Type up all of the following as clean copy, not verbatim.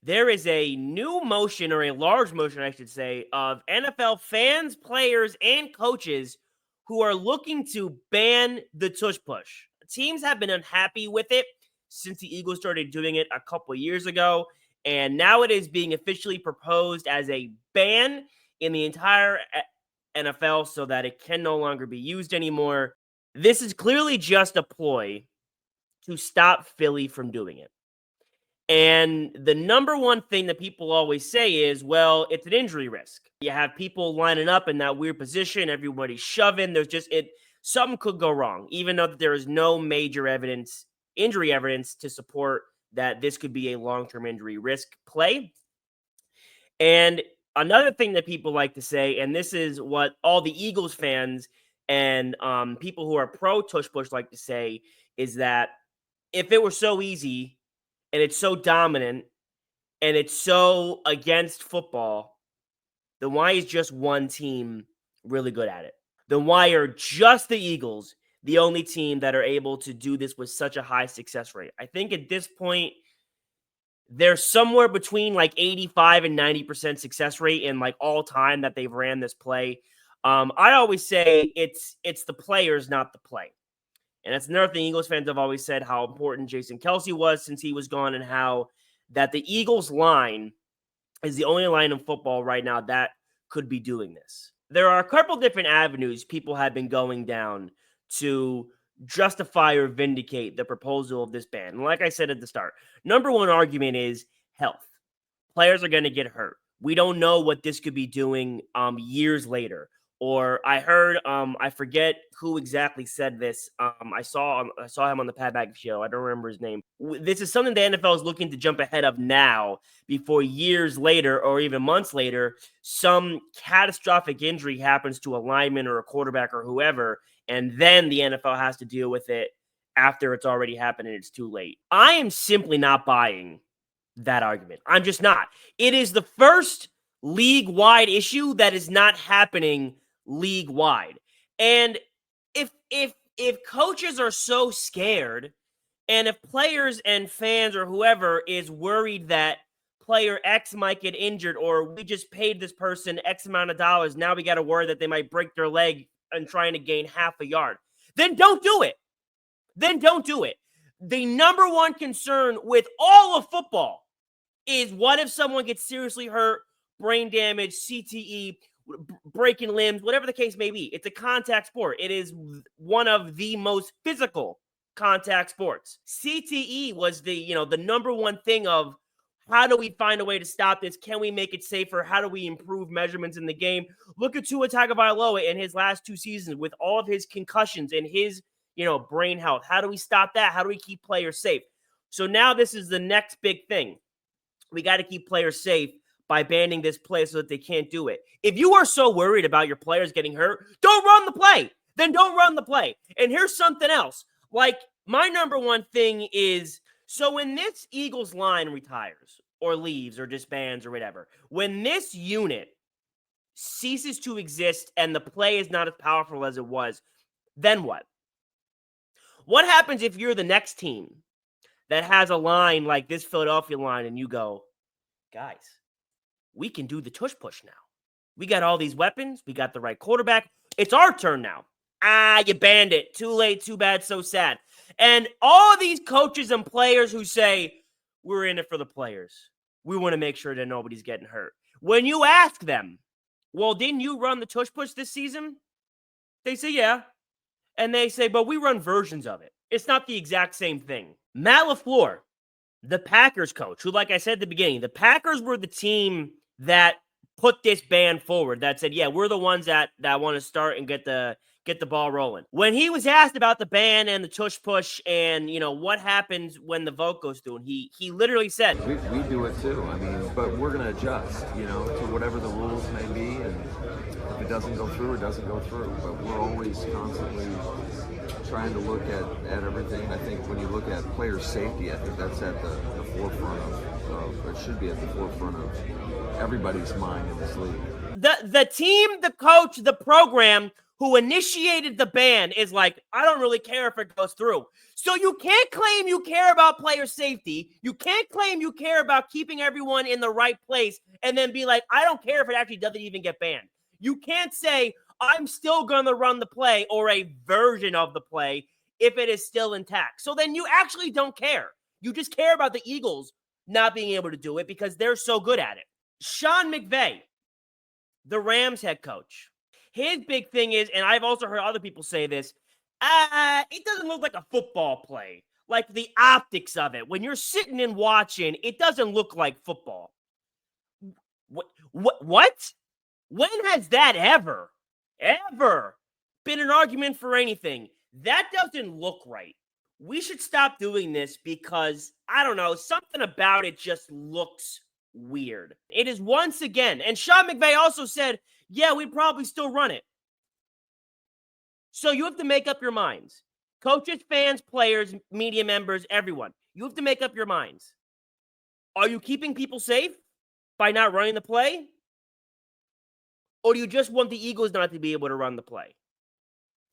there is a new motion, or a large motion, I should say, of NFL fans, players, and coaches who are looking to ban the tush push. Teams have been unhappy with it since the Eagles started doing it a couple years ago, and now it is being officially proposed as a ban in the entire NFL so that it can no longer be used anymore. This is clearly just a ploy to stop Philly from doing it. And the number one thing that people always say is, well, it's an injury risk. You have people lining up in that weird position, everybody's shoving. Something could go wrong, even though there is no major injury evidence to support that this could be a long-term injury risk play. And another thing that people like to say, and this is what all the Eagles fans and people who are pro tush push like to say, is that if it were so easy and it's so dominant and it's so against football, then why is just one team really good at it? Then why are just the Eagles the only team that are able to do this with such a high success rate? I think at this point, they're somewhere between like 85 and 90% success rate in like all time that they've ran this play. I always say it's the players, not the play. And that's another thing Eagles fans have always said, how important Jason Kelce was since he was gone, and how that the Eagles line is the only line in football right now that could be doing this. There are a couple different avenues people have been going down to justify or vindicate the proposal of this ban. And like I said at the start, number one argument is health. Players are going to get hurt. We don't know what this could be doing years later. Or I heard, I forget who exactly said this. I saw him on the Pat McAfee show. I don't remember his name. This is something the NFL is looking to jump ahead of now, before years later or even months later, some catastrophic injury happens to a lineman or a quarterback or whoever, and then the NFL has to deal with it after it's already happened and it's too late. I am simply not buying that argument. I'm just not. It is the first league-wide issue that is not happening league-wide. And if coaches are so scared, and if players and fans or whoever is worried that player X might get injured, or we just paid this person X amount of dollars, now we got to worry that they might break their leg and trying to gain half a yard, then don't do it. Then don't do it. The number one concern with all of football is, what if someone gets seriously hurt, brain damage, CTE, breaking limbs, whatever the case may be? It's a contact sport. It is one of the most physical contact sports. CTE was the number one thing of, how do we find a way to stop this? Can we make it safer? How do we improve measurements in the game? Look at Tua Tagovailoa in his last 2 seasons with all of his concussions and his, brain health. How do we stop that? How do we keep players safe? So now this is the next big thing. We got to keep players safe by banning this play so that they can't do it. If you are so worried about your players getting hurt, don't run the play. Then don't run the play. And here's something else. Like, my number one thing is, so when this Eagles line retires or leaves or disbands or whatever, when this unit ceases to exist and the play is not as powerful as it was, then what? What happens if you're the next team that has a line like this Philadelphia line and you go, guys, we can do the tush push now. We got all these weapons. We got the right quarterback. It's our turn now. You banned it. Too late, too bad, so sad. And all of these coaches and players who say, we're in it for the players. We want to make sure that nobody's getting hurt. When you ask them, well, didn't you run the tush push this season? They say, yeah. And they say, but we run versions of it. It's not the exact same thing. Matt LaFleur, the Packers coach, who, like I said at the beginning, the Packers were the team that put this ban forward, that said, yeah, we're the ones that want to start and get the ball rolling. When he was asked about the ban and the tush push and, what happens when the vote goes through, and he literally said, we do it too. I mean, but we're going to adjust, to whatever the rules may be. And if it doesn't go through, it doesn't go through. But we're always constantly trying to look at everything. I think when you look at player safety, I think that's at the forefront of, it should be at the forefront of everybody's mind in this league. The team, the coach, the program who initiated the ban, is like, I don't really care if it goes through. So you can't claim you care about player safety. You can't claim you care about keeping everyone in the right place and then be like, I don't care if it actually doesn't even get banned. You can't say, I'm still going to run the play or a version of the play if it is still intact. So then you actually don't care. You just care about the Eagles not being able to do it because they're so good at it. Sean McVay, the Rams head coach, his big thing is, and I've also heard other people say this, it doesn't look like a football play. Like the optics of it. When you're sitting and watching, it doesn't look like football. What? When has that ever been an argument for anything? That doesn't look right. We should stop doing this because, I don't know, something about it just looks weird. It is once again, and Sean McVay also said, yeah, we'd probably still run it. So you have to make up your minds. Coaches, fans, players, media members, everyone. You have to make up your minds. Are you keeping people safe by not running the play? Or do you just want the Eagles not to be able to run the play?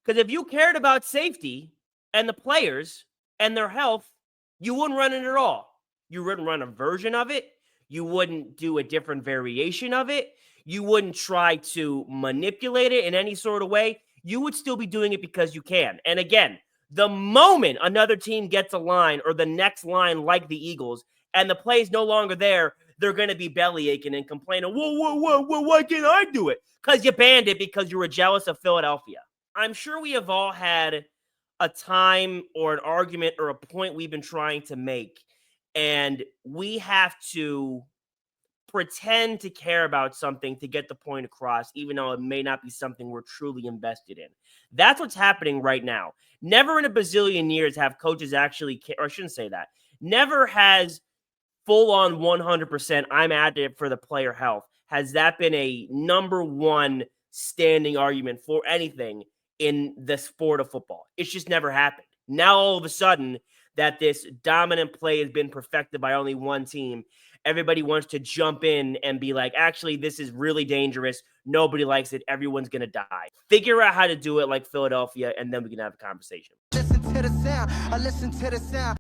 Because if you cared about safety and the players and their health, you wouldn't run it at all. You wouldn't run a version of it. You wouldn't do a different variation of it. You wouldn't try to manipulate it in any sort of way. You would still be doing it because you can. And again, the moment another team gets a line or the next line like the Eagles and the play is no longer there, they're going to be belly aching and complaining, whoa, why can't I do it? Because you banned it because you were jealous of Philadelphia. I'm sure we have all had a time or an argument or a point we've been trying to make, and we have to pretend to care about something to get the point across, even though it may not be something we're truly invested in. That's what's happening right now. Never in a bazillion years have coaches actually, or I shouldn't say that, never has full-on 100%, I'm at it for the player health, has that been a number one standing argument for anything in the sport of football. It's just never happened. Now, all of a sudden, that this dominant play has been perfected by only one team, everybody wants to jump in and be like, actually, this is really dangerous. Nobody likes it. Everyone's going to die. Figure out how to do it like Philadelphia, and then we can have a conversation. Listen to the sound. I listen to the sound.